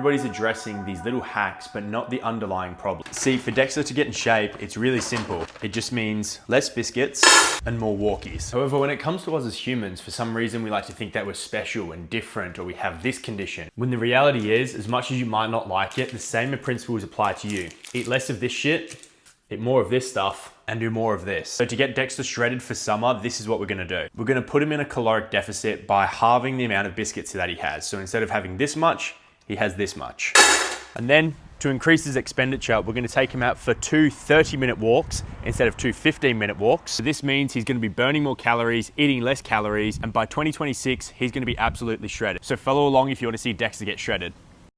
everybody's addressing these little hacks, but not the underlying problem. See, for Dexter to get in shape, it's really simple. It just means less biscuits and more walkies. However, when it comes to us as humans, for some reason we like to think that we're special and different, or we have this condition. When the reality is, as much as you might not like it, the same principles apply to you. Eat less of this shit, eat more of this stuff, and do more of this. So to get Dexter shredded for summer, this is what we're gonna do. We're gonna put him in a caloric deficit by halving the amount of biscuits that he has. So instead of having this much, he has this much. And then to increase his expenditure, we're gonna take him out for 2 30-minute walks instead of 2 15-minute walks. So this means he's gonna be burning more calories, eating less calories, and by 2026, he's gonna be absolutely shredded. So follow along if you wanna see Dexter get shredded.